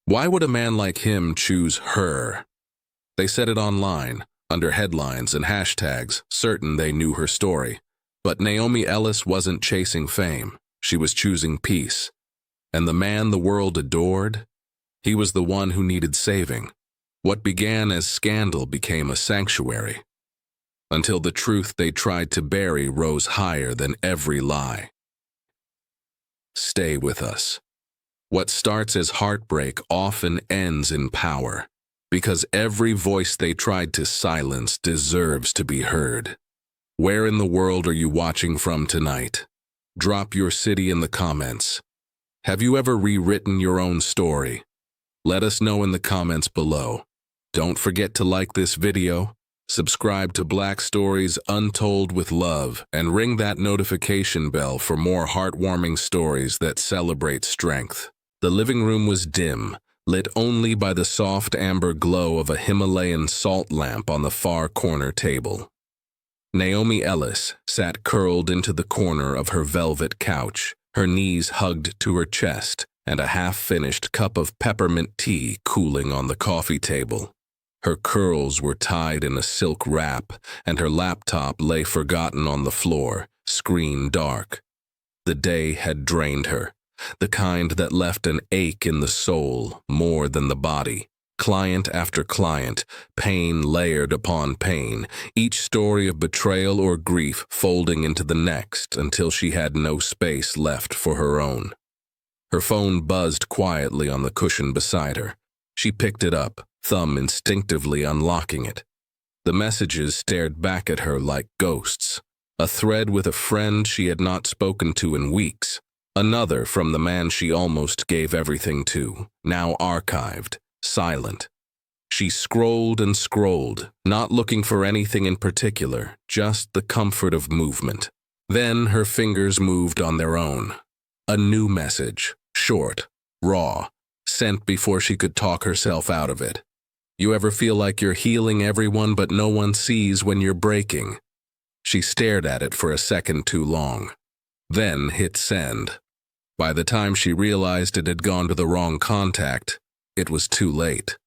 Why would a man like him choose her? They said it online, under headlines and hashtags, certain they knew her story. But Naomi Ellis wasn't chasing fame. She was choosing peace. And the man the world adored? He was the one who needed saving. What began as scandal became a sanctuary, until the truth they tried to bury rose higher than every lie. Stay with us. What starts as heartbreak often ends in power, because every voice they tried to silence deserves to be heard. Where in the world are you watching from tonight? Drop your city in the comments. Have you ever rewritten your own story? Let us know in the comments below. Don't forget to like this video, subscribe to Black Stories Untold with Love, and ring that notification bell for more heartwarming stories that celebrate strength. The living room was dim, lit only by the soft amber glow of a Himalayan salt lamp on the far corner table. Naomi Ellis sat curled into the corner of her velvet couch, her knees hugged to her chest, and a half-finished cup of peppermint tea cooling on the coffee table. Her curls were tied in a silk wrap, and her laptop lay forgotten on the floor, screen dark. The day had drained her, the kind that left an ache in the soul more than the body. Client after client, pain layered upon pain, each story of betrayal or grief folding into the next until she had no space left for her own. Her phone buzzed quietly on the cushion beside her. She picked it up, thumb instinctively unlocking it. The messages stared back at her like ghosts. A thread with a friend she had not spoken to in weeks. Another from the man she almost gave everything to, now archived, silent. She scrolled and scrolled, not looking for anything in particular, just the comfort of movement. Then her fingers moved on their own. A new message, short, raw, sent before she could talk herself out of it. You ever feel like you're healing everyone but no one sees when you're breaking? She stared at it for a second too long, then hit send. By the time she realized it had gone to the wrong contact, it was too late.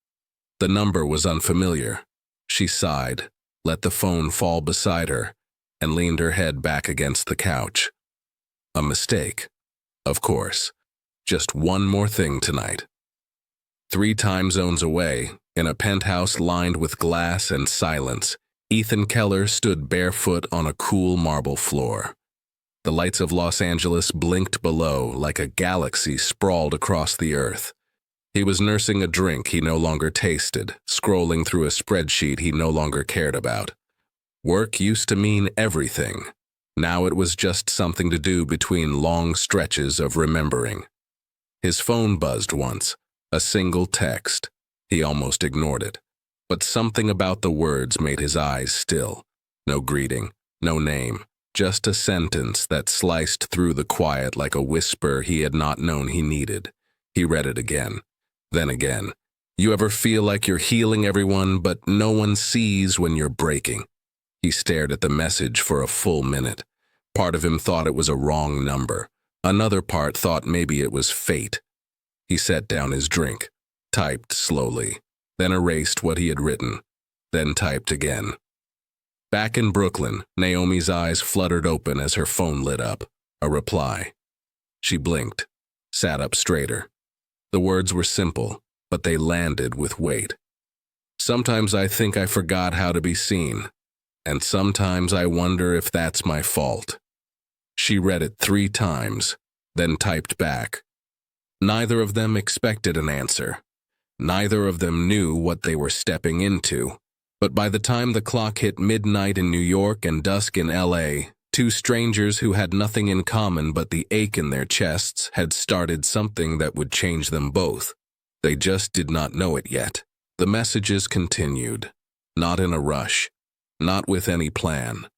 The number was unfamiliar. She sighed, let the phone fall beside her, and leaned her head back against the couch. A mistake, of course. Just one more thing tonight. 3 time zones away, in a penthouse lined with glass and silence, Ethan Keller stood barefoot on a cool marble floor. The lights of Los Angeles blinked below like a galaxy sprawled across the earth. He was nursing a drink he no longer tasted, scrolling through a spreadsheet he no longer cared about. Work used to mean everything. Now it was just something to do between long stretches of remembering. His phone buzzed once, a single text. He almost ignored it. But something about the words made his eyes still. No greeting, no name, just a sentence that sliced through the quiet like a whisper he had not known he needed. He read it again, then again. You ever feel like you're healing everyone, but no one sees when you're breaking? He stared at the message for a full minute. Part of him thought it was a wrong number. Another part thought maybe it was fate. He set down his drink, typed slowly, then erased what he had written, then typed again. Back in Brooklyn, Naomi's eyes fluttered open as her phone lit up. A reply. She blinked, sat up straighter. The words were simple, but they landed with weight. Sometimes I think I forgot how to be seen, and sometimes I wonder if that's my fault. She read it 3 times, then typed back. Neither of them expected an answer. Neither of them knew what they were stepping into. But by the time the clock hit midnight in New York and dusk in LA, 2 strangers who had nothing in common but the ache in their chests had started something that would change them both. They just did not know it yet. The messages continued, not in a rush, not with any plan.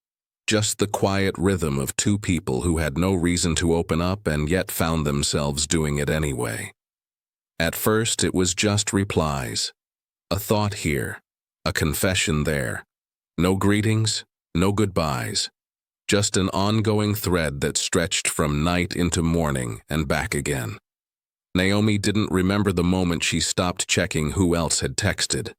Just the quiet rhythm of 2 people who had no reason to open up and yet found themselves doing it anyway. At first, it was just replies. A thought here, a confession there. No greetings, no goodbyes. Just an ongoing thread that stretched from night into morning and back again. Naomi didn't remember the moment she stopped checking who else had texted.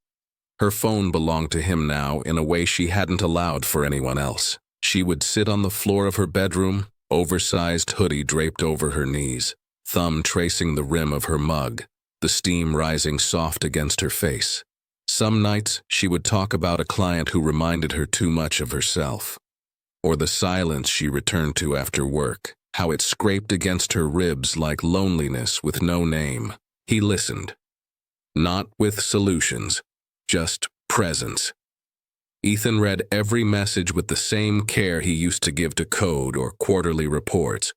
Her phone belonged to him now in a way she hadn't allowed for anyone else. She would sit on the floor of her bedroom, oversized hoodie draped over her knees, thumb tracing the rim of her mug, the steam rising soft against her face. Some nights, she would talk about a client who reminded her too much of herself, or the silence she returned to after work, how it scraped against her ribs like loneliness with no name. He listened. Not with solutions, just presence. Ethan read every message with the same care he used to give to code or quarterly reports,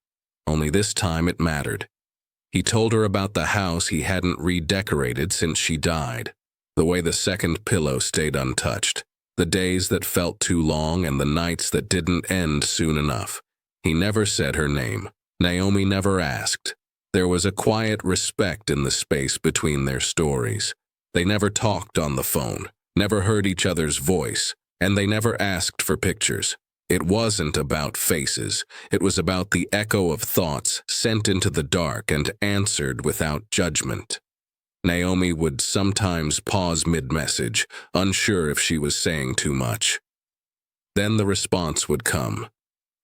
only this time it mattered. He told her about the house he hadn't redecorated since she died, the way the second pillow stayed untouched, the days that felt too long and the nights that didn't end soon enough. He never said her name. Naomi never asked. There was a quiet respect in the space between their stories. They never talked on the phone, never heard each other's voice, and they never asked for pictures. It wasn't about faces. It was about the echo of thoughts sent into the dark and answered without judgment. Naomi would sometimes pause mid-message, unsure if she was saying too much. Then the response would come,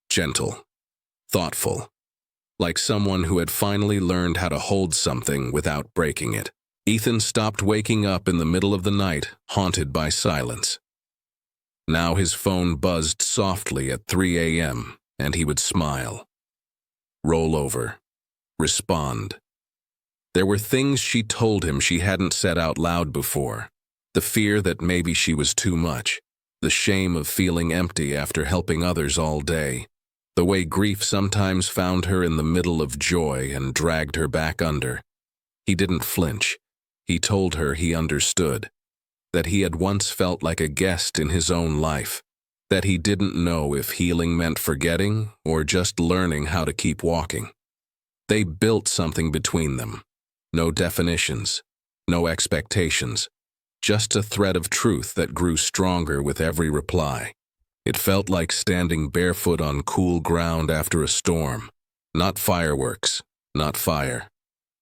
gentle, thoughtful, like someone who had finally learned how to hold something without breaking it. Ethan stopped waking up in the middle of the night, haunted by silence. Now his phone buzzed softly at 3 a.m., and he would smile. Roll over. Respond. There were things she told him she hadn't said out loud before. The fear that maybe she was too much. The shame of feeling empty after helping others all day. The way grief sometimes found her in the middle of joy and dragged her back under. He didn't flinch. He told her he understood. That he had once felt like a guest in his own life. That he didn't know if healing meant forgetting or just learning how to keep walking. They built something between them. No definitions, no expectations, just a thread of truth that grew stronger with every reply. It felt like standing barefoot on cool ground after a storm. Not fireworks, not fire,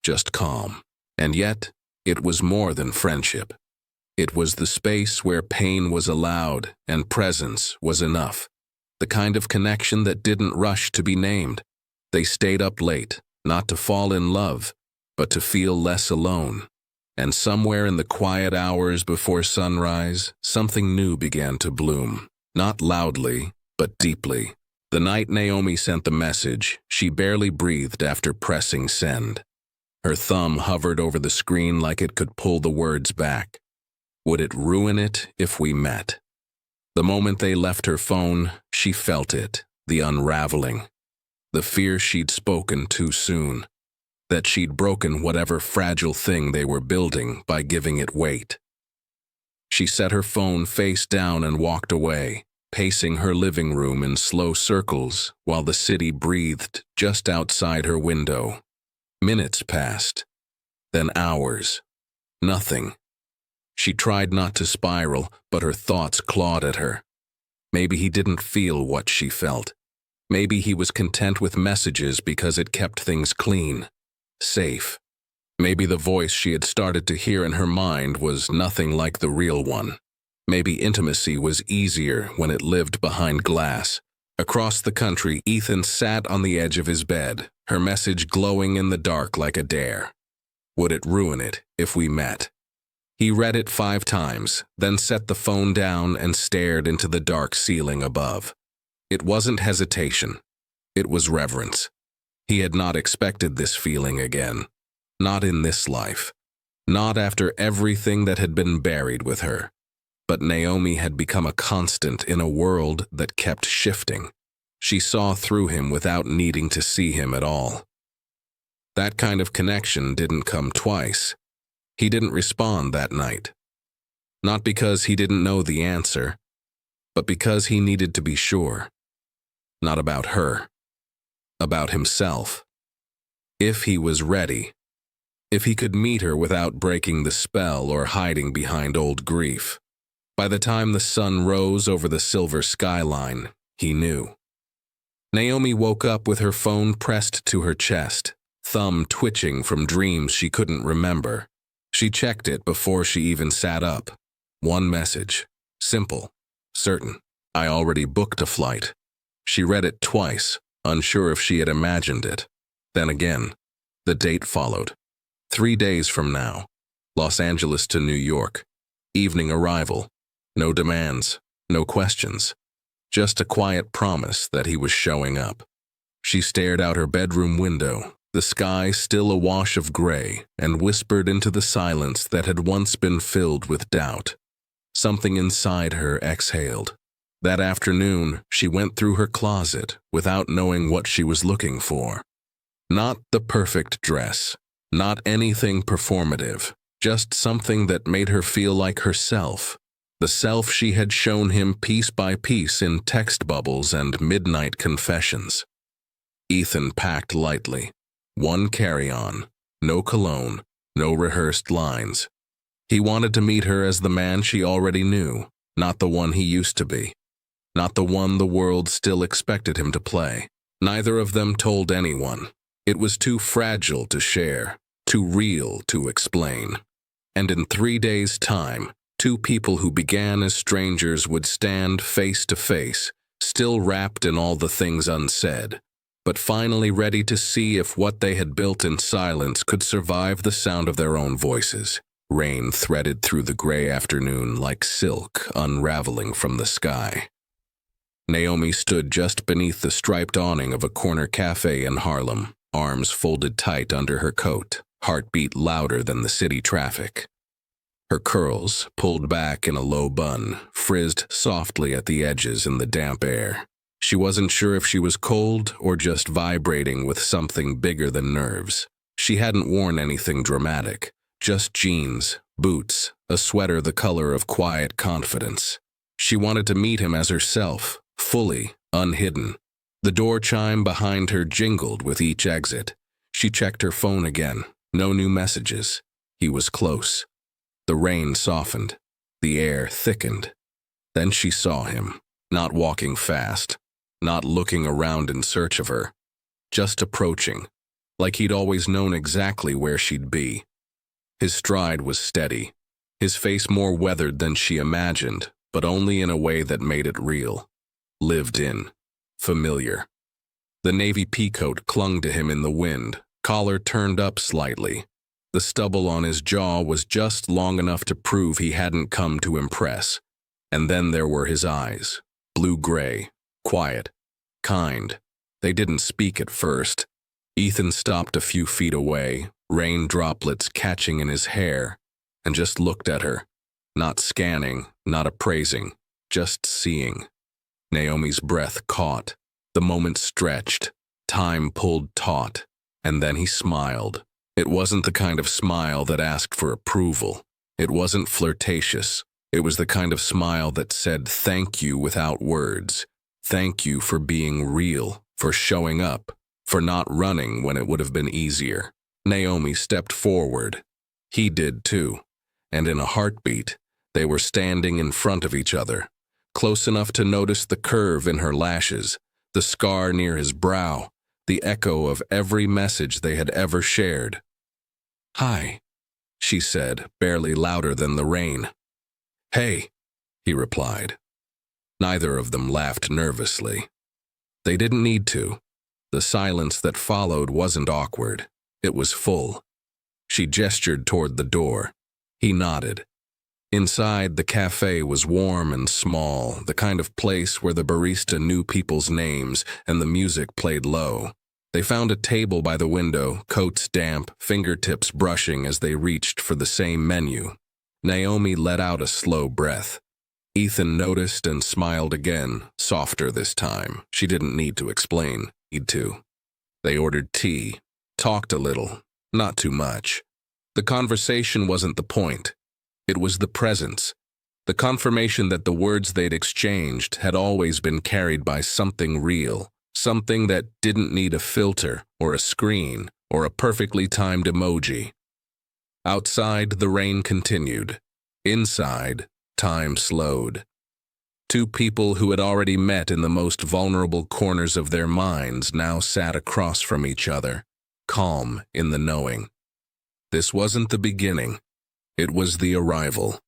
just calm. And yet, it was more than friendship. It was the space where pain was allowed and presence was enough. The kind of connection that didn't rush to be named. They stayed up late, not to fall in love, but to feel less alone. And somewhere in the quiet hours before sunrise, something new began to bloom. Not loudly, but deeply. The night Naomi sent the message, she barely breathed after pressing send. Her thumb hovered over the screen like it could pull the words back. Would it ruin it if we met? The moment they left her phone, she felt it, the unraveling. The fear she'd spoken too soon. That she'd broken whatever fragile thing they were building by giving it weight. She set her phone face down and walked away, pacing her living room in slow circles while the city breathed just outside her window. Minutes passed, then hours. Nothing. She tried not to spiral, but her thoughts clawed at her. Maybe he didn't feel what she felt. Maybe he was content with messages because it kept things clean, safe. Maybe the voice she had started to hear in her mind was nothing like the real one. Maybe intimacy was easier when it lived behind glass. Across the country, Ethan sat on the edge of his bed, her message glowing in the dark like a dare. Would it ruin it if we met? He read it 5 times, then set the phone down and stared into the dark ceiling above. It wasn't hesitation. It was reverence. He had not expected this feeling again. Not in this life. Not after everything that had been buried with her. But Naomi had become a constant in a world that kept shifting. She saw through him without needing to see him at all. That kind of connection didn't come twice. He didn't respond that night. Not because he didn't know the answer, but because he needed to be sure. Not about her. About himself. If he was ready. If he could meet her without breaking the spell or hiding behind old grief. By the time the sun rose over the silver skyline, he knew. Naomi woke up with her phone pressed to her chest, thumb twitching from dreams she couldn't remember. She checked it before she even sat up. One message. Simple. Certain. I already booked a flight. She read it twice, unsure if she had imagined it. Then again. The date followed. 3 days from now. Los Angeles to New York. Evening arrival. No demands. No questions. Just a quiet promise that he was showing up. She stared out her bedroom window, the sky still a wash of gray, and whispered into the silence that had once been filled with doubt. Something inside her exhaled. That afternoon, she went through her closet without knowing what she was looking for. Not the perfect dress, not anything performative, just something that made her feel like herself. The self she had shown him piece by piece in text bubbles and midnight confessions. Ethan packed lightly. One carry-on, no cologne, no rehearsed lines. He wanted to meet her as the man she already knew, not the one he used to be. Not the one the world still expected him to play. Neither of them told anyone. It was too fragile to share, too real to explain. And in 3 days' time, 2 people who began as strangers would stand face to face, still wrapped in all the things unsaid, but finally ready to see if what they had built in silence could survive the sound of their own voices. Rain threaded through the gray afternoon like silk unraveling from the sky. Naomi stood just beneath the striped awning of a corner cafe in Harlem, arms folded tight under her coat, heartbeat louder than the city traffic. Her curls, pulled back in a low bun, frizzed softly at the edges in the damp air. She wasn't sure if she was cold or just vibrating with something bigger than nerves. She hadn't worn anything dramatic, just jeans, boots, a sweater the color of quiet confidence. She wanted to meet him as herself, fully, unhidden. The door chime behind her jingled with each exit. She checked her phone again. No new messages. He was close. The rain softened. The air thickened. Then she saw him, not walking fast, not looking around in search of her, just approaching, like he'd always known exactly where she'd be. His stride was steady, his face more weathered than she imagined, but only in a way that made it real, lived in, familiar. The navy peacoat clung to him in the wind, collar turned up slightly. The stubble on his jaw was just long enough to prove he hadn't come to impress. And then there were his eyes, blue-gray, quiet, kind. They didn't speak at first. Ethan stopped a few feet away, rain droplets catching in his hair, and just looked at her, not scanning, not appraising, just seeing. Naomi's breath caught. The moment stretched. Time pulled taut. And then he smiled. It wasn't the kind of smile that asked for approval. It wasn't flirtatious. It was the kind of smile that said thank you without words. Thank you for being real, for showing up, for not running when it would have been easier. Naomi stepped forward. He did too. And in a heartbeat, they were standing in front of each other, close enough to notice the curve in her lashes, the scar near his brow, the echo of every message they had ever shared. "Hi," she said, barely louder than the rain. "Hey," he replied. Neither of them laughed nervously. They didn't need to. The silence that followed wasn't awkward. It was full. She gestured toward the door. He nodded. Inside, the cafe was warm and small, the kind of place where the barista knew people's names and the music played low. They found a table by the window, coats damp, fingertips brushing as they reached for the same menu. Naomi let out a slow breath. Ethan noticed and smiled again, softer this time. She didn't need to explain. He'd too. They ordered tea, talked a little, not too much. The conversation wasn't the point. It was the presence, the confirmation that the words they'd exchanged had always been carried by something real, something that didn't need a filter or a screen or a perfectly timed emoji. Outside, the rain continued. Inside, time slowed. 2 people who had already met in the most vulnerable corners of their minds now sat across from each other. calm in the knowing. This wasn't the beginning, it was the arrival,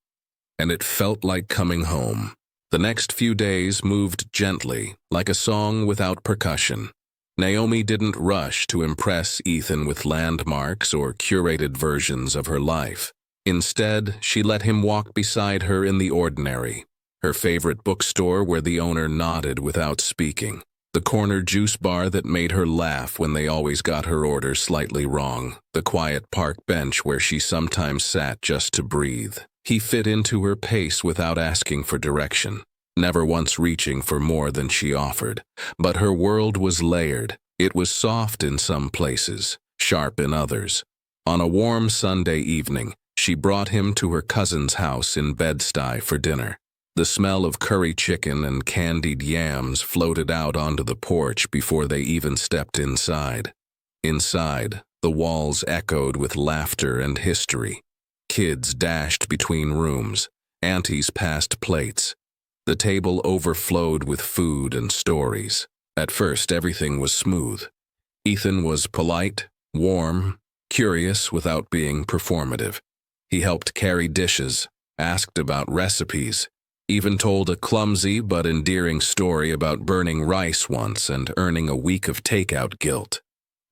and it felt like coming home. The next few days moved gently, like a song without percussion. Naomi didn't rush to impress Ethan with landmarks or curated versions of her life. Instead, she let him walk beside her in the ordinary, her favorite bookstore where the owner nodded without speaking, the corner juice bar that made her laugh when they always got her order slightly wrong, the quiet park bench where she sometimes sat just to breathe. He fit into her pace without asking for direction, never once reaching for more than she offered. But her world was layered. It was soft in some places, sharp in others. On a warm Sunday evening, she brought him to her cousin's house in Bed-Stuy for dinner. The smell of curry chicken and candied yams floated out onto the porch before they even stepped inside. Inside, the walls echoed with laughter and history. Kids dashed between rooms, aunties passed plates. The table overflowed with food and stories. At first, everything was smooth. Ethan was polite, warm, curious without being performative. He helped carry dishes, asked about recipes, even told a clumsy but endearing story about burning rice once and earning a week of takeout guilt.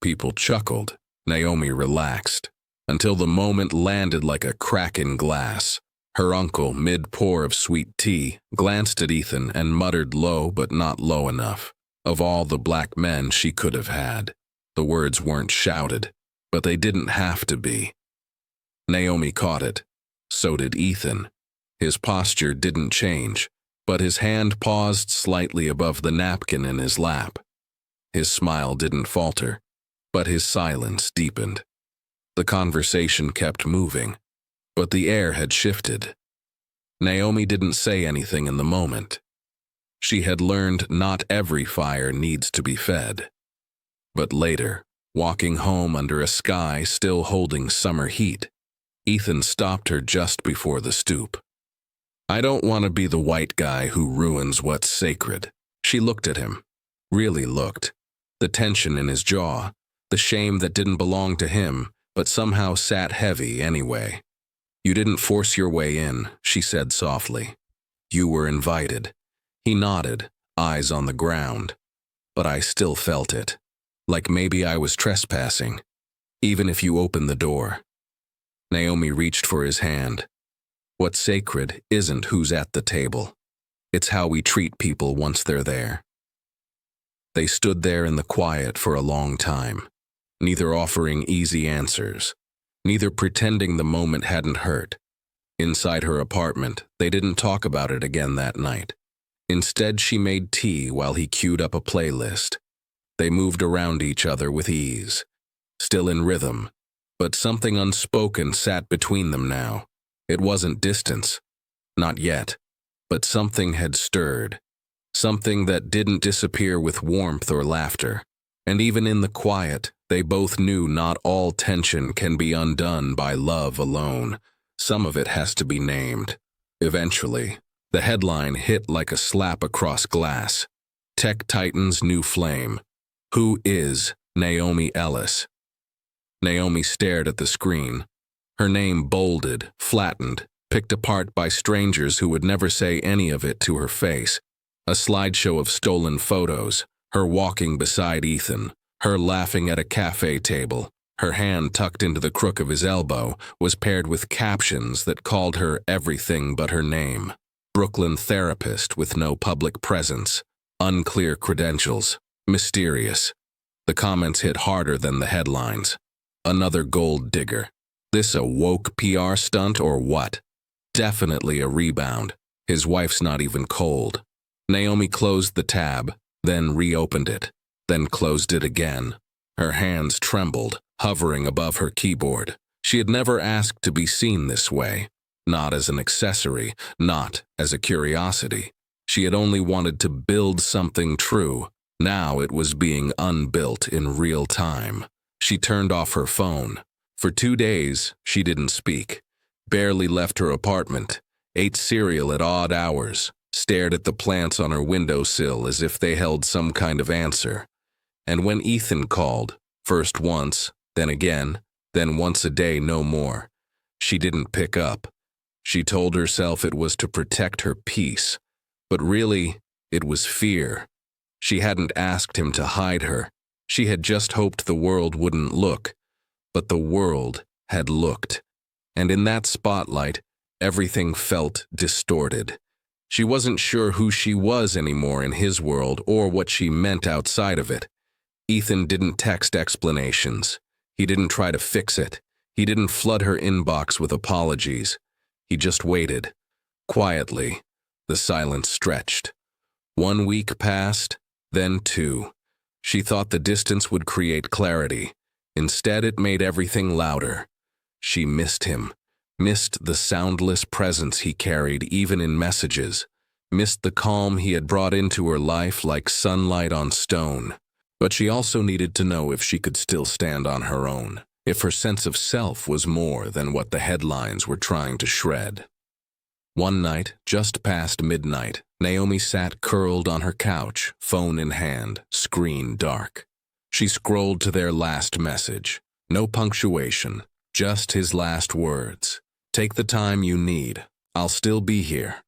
People chuckled. Naomi relaxed, until the moment landed like a crack in glass. Her uncle, mid-pour of sweet tea, glanced at Ethan and muttered low but not low enough. Of all the black men she could have had. The words weren't shouted, but they didn't have to be. Naomi caught it. So did Ethan. His posture didn't change, but his hand paused slightly above the napkin in his lap. His smile didn't falter, but his silence deepened. The conversation kept moving, but the air had shifted. Naomi didn't say anything in the moment. She had learned not every fire needs to be fed. But later, walking home under a sky still holding summer heat, Ethan stopped her just before the stoop. "I don't want to be the white guy who ruins what's sacred." She looked at him, really looked. The tension in his jaw, the shame that didn't belong to him, but somehow sat heavy anyway. "You didn't force your way in," she said softly. "You were invited." He nodded, eyes on the ground. But I still felt it, like maybe I was trespassing, even if you opened the door. Naomi reached for his hand. What's sacred isn't who's at the table. It's how we treat people once they're there. They stood there in the quiet for a long time, neither offering easy answers, neither pretending the moment hadn't hurt. Inside her apartment, they didn't talk about it again that night. Instead, she made tea while he queued up a playlist. They moved around each other with ease, still in rhythm, but something unspoken sat between them now. It wasn't distance, not yet, but something had stirred, something that didn't disappear with warmth or laughter. And even in the quiet, they both knew not all tension can be undone by love alone. Some of it has to be named. Eventually, the headline hit like a slap across glass. Tech Titan's new flame. Who is Naomi Ellis? Naomi stared at the screen. Her name bolded, flattened, picked apart by strangers who would never say any of it to her face. A slideshow of stolen photos, her walking beside Ethan, her laughing at a cafe table, her hand tucked into the crook of his elbow, was paired with captions that called her everything but her name. Brooklyn therapist with no public presence, unclear credentials, mysterious. The comments hit harder than the headlines. Another gold digger. This a woke PR stunt or what? Definitely a rebound. His wife's not even cold. Naomi closed the tab, then reopened it, then closed it again. Her hands trembled, hovering above her keyboard. She had never asked to be seen this way. Not as an accessory, not as a curiosity. She had only wanted to build something true. Now it was being unbuilt in real time. She turned off her phone. For 2 days, she didn't speak, barely left her apartment, ate cereal at odd hours, stared at the plants on her windowsill as if they held some kind of answer. And when Ethan called, First once, then again, then once a day no more. She didn't pick up. She told herself it was to protect her peace, but really, it was fear. She hadn't asked him to hide her. She had just hoped the world wouldn't look, but the world had looked. And in that spotlight, everything felt distorted. She wasn't sure who she was anymore in his world or what she meant outside of it. Ethan didn't text explanations. He didn't try to fix it. He didn't flood her inbox with apologies. He just waited. Quietly, the silence stretched. 1 week passed, then 2. She thought the distance would create clarity. Instead, it made everything louder. She missed him, missed the soundless presence he carried even in messages, missed the calm he had brought into her life like sunlight on stone. But she also needed to know if she could still stand on her own, if her sense of self was more than what the headlines were trying to shred. One night, just past midnight, Naomi sat curled on her couch, phone in hand, screen dark. She scrolled to their last message. No punctuation, just his last words. "Take the time you need. I'll still be here."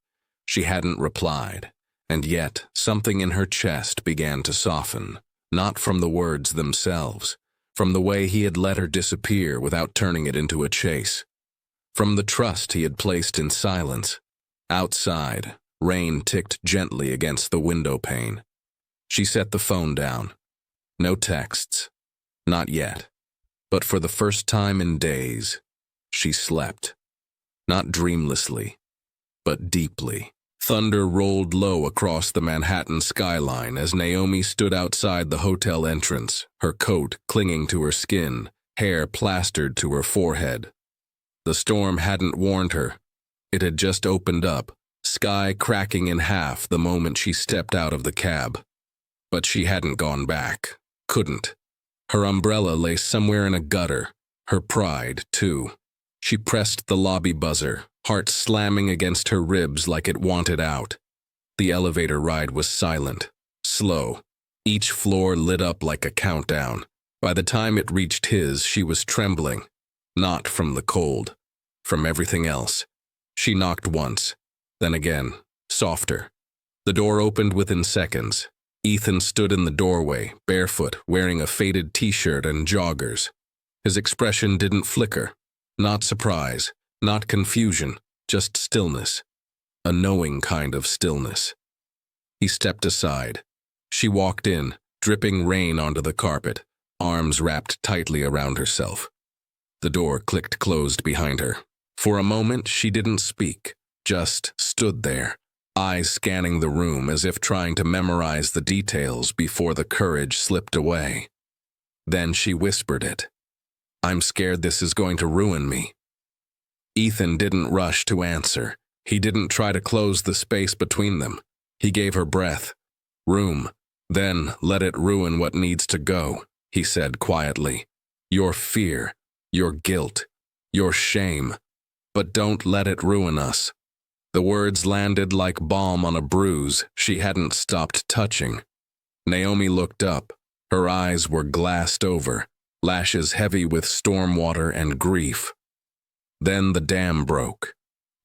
She hadn't replied, and yet something in her chest began to soften, not from the words themselves, from the way he had let her disappear without turning it into a chase, from the trust he had placed in silence. Outside, rain ticked gently against the window pane. She set the phone down. No texts. Not yet. But for the first time in days, she slept. Not dreamlessly, but deeply. Thunder rolled low across the Manhattan skyline as Naomi stood outside the hotel entrance, her coat clinging to her skin, hair plastered to her forehead. The storm hadn't warned her. It had just opened up, sky cracking in half the moment she stepped out of the cab. But she hadn't gone back. Couldn't. Her umbrella lay somewhere in a gutter, her pride, too. She pressed the lobby buzzer, heart slamming against her ribs like it wanted out. The elevator ride was silent, slow. Each floor lit up like a countdown. By the time it reached his, she was trembling. Not from the cold, from everything else. She knocked once, then again, softer. The door opened within seconds. Ethan stood in the doorway, barefoot, wearing a faded t-shirt and joggers. His expression didn't flicker. Not surprise, not confusion, just stillness. A knowing kind of stillness. He stepped aside. She walked in, dripping rain onto the carpet, arms wrapped tightly around herself. The door clicked closed behind her. For a moment, she didn't speak, just stood there, eyes scanning the room as if trying to memorize the details before the courage slipped away. Then she whispered it. "I'm scared this is going to ruin me." Ethan didn't rush to answer. He didn't try to close the space between them. He gave her breath, room, then let it ruin what needs to go, he said quietly. "Your fear, your guilt, your shame, but don't let it ruin us." The words landed like balm on a bruise she hadn't stopped touching. Naomi looked up. Her eyes were glassed over, lashes heavy with storm water and grief. Then the dam broke.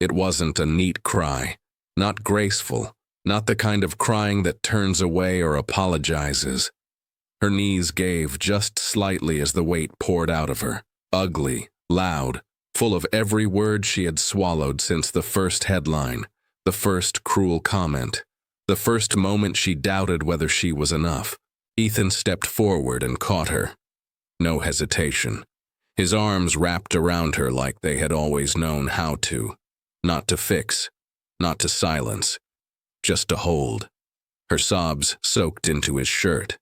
It wasn't a neat cry, not graceful, not the kind of crying that turns away or apologizes. Her knees gave just slightly as the weight poured out of her, ugly, loud, full of every word she had swallowed since the first headline, the first cruel comment, the first moment she doubted whether she was enough. Ethan stepped forward and caught her. No hesitation. His arms wrapped around her like they had always known how to. Not to fix, not to silence, just to hold. Her sobs soaked into his shirt.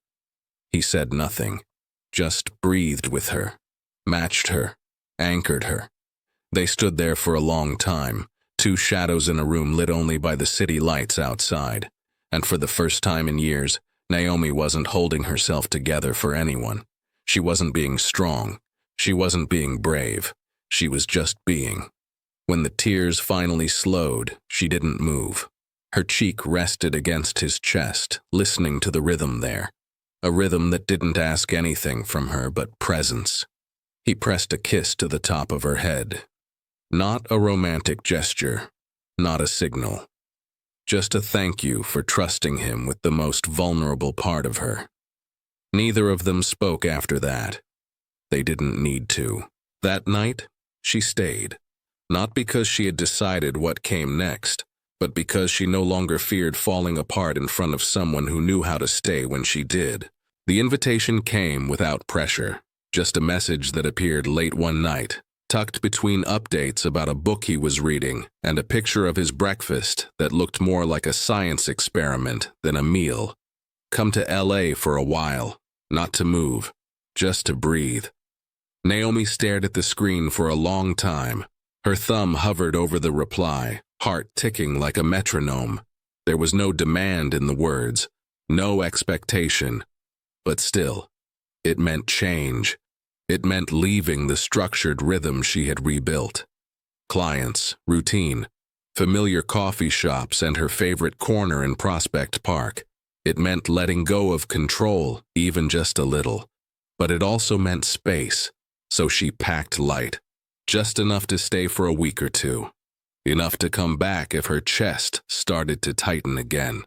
He said nothing, just breathed with her, matched her, anchored her. They stood there for a long time, two shadows in a room lit only by the city lights outside. And for the first time in years, Naomi wasn't holding herself together for anyone. She wasn't being strong. She wasn't being brave. She was just being. When the tears finally slowed, she didn't move. Her cheek rested against his chest, listening to the rhythm there. a rhythm that didn't ask anything from her but presence. He pressed a kiss to the top of her head. Not a romantic gesture, not a signal. Just a thank you for trusting him with the most vulnerable part of her. Neither of them spoke after that. They didn't need to. That night, she stayed. Not because she had decided what came next, but because she no longer feared falling apart in front of someone who knew how to stay when she did. The invitation came without pressure, just a message that appeared late one night, tucked between updates about a book he was reading and a picture of his breakfast that looked more like a science experiment than a meal. Come to LA for a while, not to move, just to breathe. Naomi stared at the screen for a long time. Her thumb hovered over the reply, heart ticking like a metronome. There was no demand in the words, no expectation. But still, it meant change. It meant leaving the structured rhythm she had rebuilt. Clients, routine, familiar coffee shops, and her favorite corner in Prospect Park. It meant letting go of control, even just a little. But it also meant space, so she packed light. Just enough to stay for a week or two. Enough to come back if her chest started to tighten again.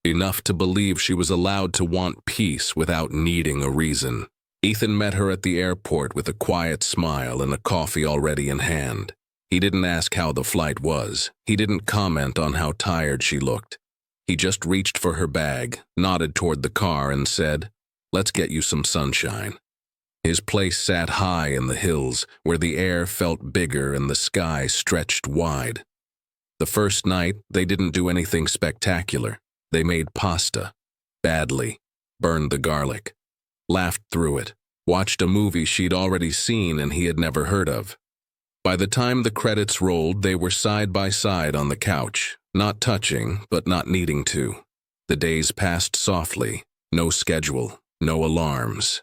Enough to believe she was allowed to want peace without needing a reason. Ethan met her at the airport with a quiet smile and a coffee already in hand. He didn't ask how the flight was. He didn't comment on how tired she looked. He just reached for her bag, nodded toward the car, and said, "Let's get you some sunshine." His place sat high in the hills, where the air felt bigger and the sky stretched wide. The first night, they didn't do anything spectacular. They made pasta, badly, burned the garlic, laughed through it, watched a movie she'd already seen and he had never heard of. By the time the credits rolled, they were side by side on the couch, not touching, but not needing to. The days passed softly, no schedule, no alarms.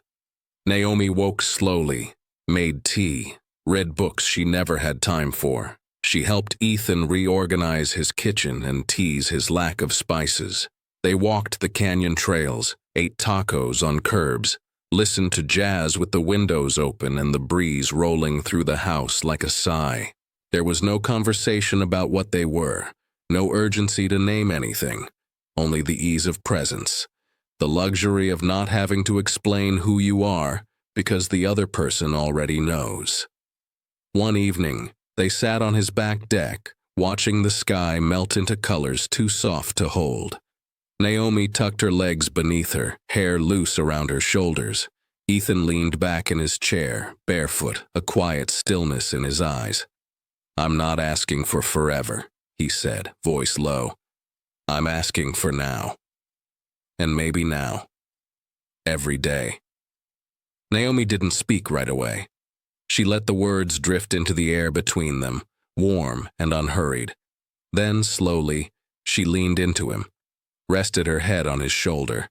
Naomi woke slowly, made tea, read books she never had time for. She helped Ethan reorganize his kitchen and tease his lack of spices. They walked the canyon trails, ate tacos on curbs, listened to jazz with the windows open and the breeze rolling through the house like a sigh. There was no conversation about what they were, no urgency to name anything, only the ease of presence. The luxury of not having to explain who you are because the other person already knows. One evening, they sat on his back deck, watching the sky melt into colors too soft to hold. Naomi tucked her legs beneath her, hair loose around her shoulders. Ethan leaned back in his chair, barefoot, a quiet stillness in his eyes. "I'm not asking for forever," he said, voice low. "I'm asking for now. And maybe now. Every day." Naomi didn't speak right away. She let the words drift into the air between them, warm and unhurried. Then, slowly, she leaned into him, rested her head on his shoulder,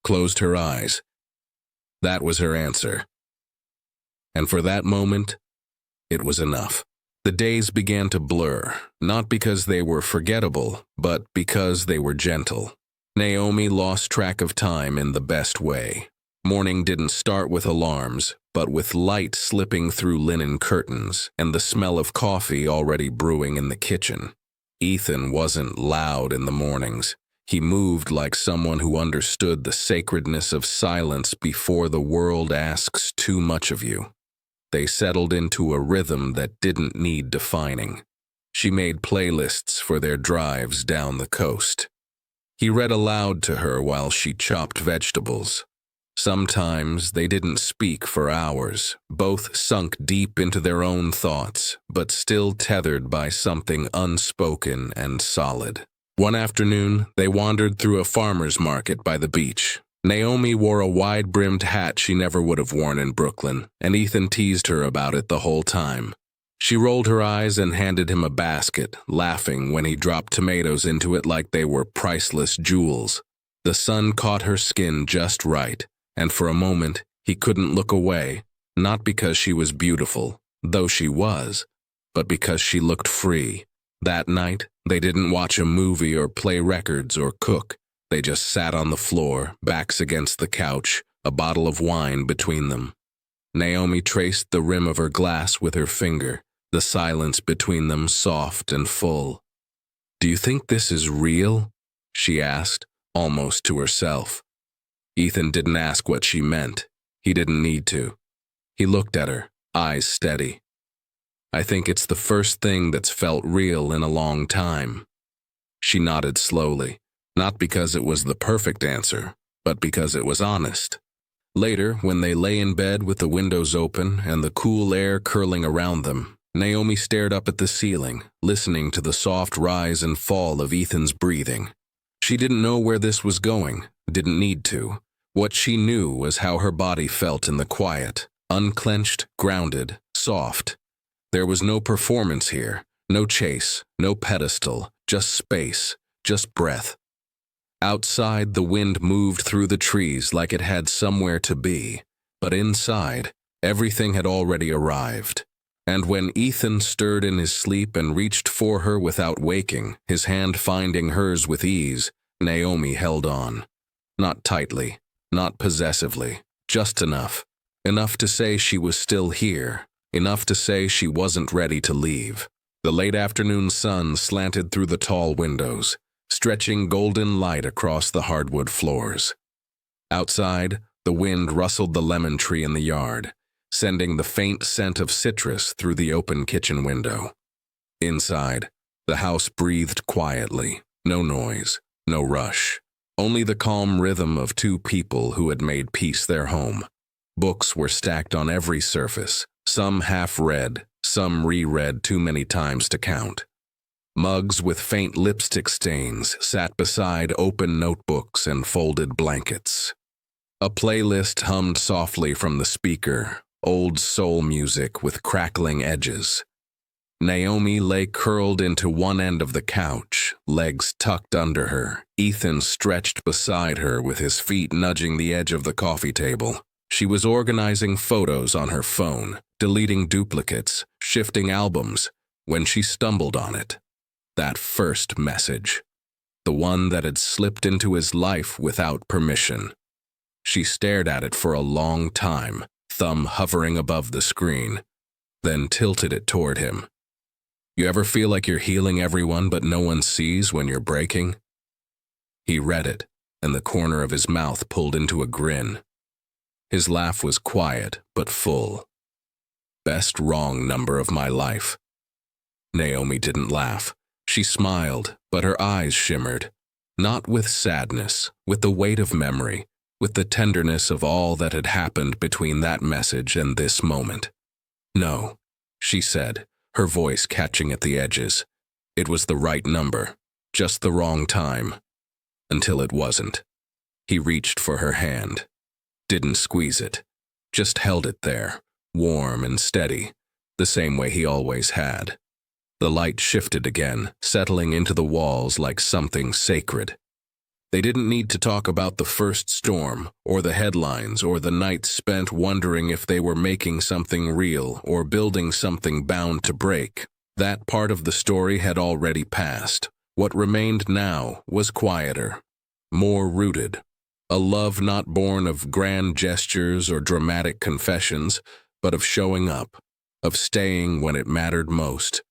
closed her eyes. That was her answer. And for that moment, it was enough. The days began to blur, not because they were forgettable, but because they were gentle. Naomi lost track of time in the best way. Morning didn't start with alarms, but with light slipping through linen curtains and the smell of coffee already brewing in the kitchen. Ethan wasn't loud in the mornings. He moved like someone who understood the sacredness of silence before the world asks too much of you. They settled into a rhythm that didn't need defining. She made playlists for their drives down the coast. He read aloud to her while she chopped vegetables. Sometimes they didn't speak for hours, both sunk deep into their own thoughts, but still tethered by something unspoken and solid. One afternoon, they wandered through a farmer's market by the beach. Naomi wore a wide-brimmed hat she never would have worn in Brooklyn, and Ethan teased her about it the whole time. She rolled her eyes and handed him a basket, laughing when he dropped tomatoes into it like they were priceless jewels. The sun caught her skin just right, and for a moment, he couldn't look away, not because she was beautiful, though she was, but because she looked free. That night, they didn't watch a movie or play records or cook. They just sat on the floor, backs against the couch, a bottle of wine between them. Naomi traced the rim of her glass with her finger, the silence between them soft and full. "Do you think this is real?" she asked, almost to herself. Ethan didn't ask what she meant. He didn't need to. He looked at her, eyes steady. "I think it's the first thing that's felt real in a long time." She nodded slowly, not because it was the perfect answer, but because it was honest. Later, when they lay in bed with the windows open and the cool air curling around them, Naomi stared up at the ceiling, listening to the soft rise and fall of Ethan's breathing. She didn't know where this was going, didn't need to. What she knew was how her body felt in the quiet, unclenched, grounded, soft. There was no performance here, no chase, no pedestal, just space, just breath. Outside, the wind moved through the trees like it had somewhere to be, but inside, everything had already arrived. And when Ethan stirred in his sleep and reached for her without waking, his hand finding hers with ease, Naomi held on. Not tightly, not possessively, just enough. Enough to say she was still here, enough to say she wasn't ready to leave. The late afternoon sun slanted through the tall windows, stretching golden light across the hardwood floors. Outside, the wind rustled the lemon tree in the yard, sending the faint scent of citrus through the open kitchen window. Inside, the house breathed quietly, no noise, no rush, only the calm rhythm of two people who had made peace their home. Books were stacked on every surface, some half-read, some reread too many times to count. Mugs with faint lipstick stains sat beside open notebooks and folded blankets. A playlist hummed softly from the speaker, old soul music with crackling edges. Naomi lay curled into one end of the couch, legs tucked under her. Ethan stretched beside her with his feet nudging the edge of the coffee table. She was organizing photos on her phone, deleting duplicates, shifting albums, when she stumbled on it. That first message. The one that had slipped into his life without permission. She stared at it for a long time, thumb hovering above the screen, then tilted it toward him. "You ever feel like you're healing everyone but no one sees when you're breaking?" He read it, and the corner of his mouth pulled into a grin. His laugh was quiet but full. "Best wrong number of my life." Naomi didn't laugh. She smiled, but her eyes shimmered. Not with sadness, with the weight of memory, with the tenderness of all that had happened between that message and this moment. "No," she said, her voice catching at the edges. It was the right number, just the wrong time. Until it wasn't. He reached for her hand. Didn't squeeze it. Just held it there, warm and steady, the same way he always had. The light shifted again, settling into the walls like something sacred. They didn't need to talk about the first storm, or the headlines, or the nights spent wondering if they were making something real or building something bound to break. That part of the story had already passed. What remained now was quieter, more rooted. A love not born of grand gestures or dramatic confessions, but of showing up, of staying when it mattered most.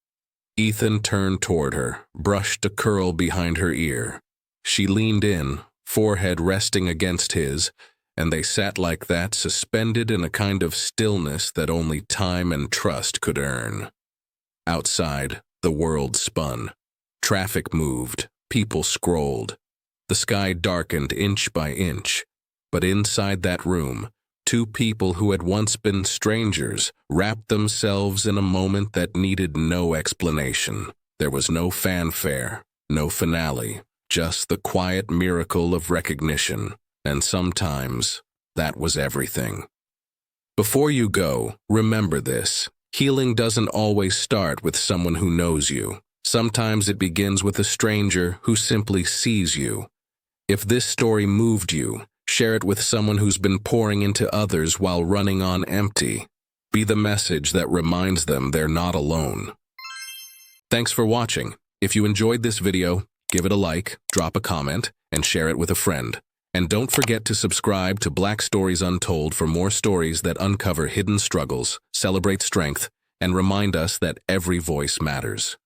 Ethan turned toward her, brushed a curl behind her ear. She leaned in, forehead resting against his, and they sat like that, suspended in a kind of stillness that only time and trust could earn. Outside, the world spun. Traffic moved, people scrolled. The sky darkened inch by inch. But inside that room, two people who had once been strangers wrapped themselves in a moment that needed no explanation. There was no fanfare, no finale. Just the quiet miracle of recognition, and sometimes that was everything. Before you go, remember this. Healing doesn't always start with someone who knows you. Sometimes it begins with a stranger who simply sees you. If this story moved you, share it with someone who's been pouring into others while running on empty. Be the message that reminds them they're not alone. Thanks for watching. If you enjoyed this video, give it a like, drop a comment, and share it with a friend. And don't forget to subscribe to Black Stories Untold for more stories that uncover hidden struggles, celebrate strength, and remind us that every voice matters.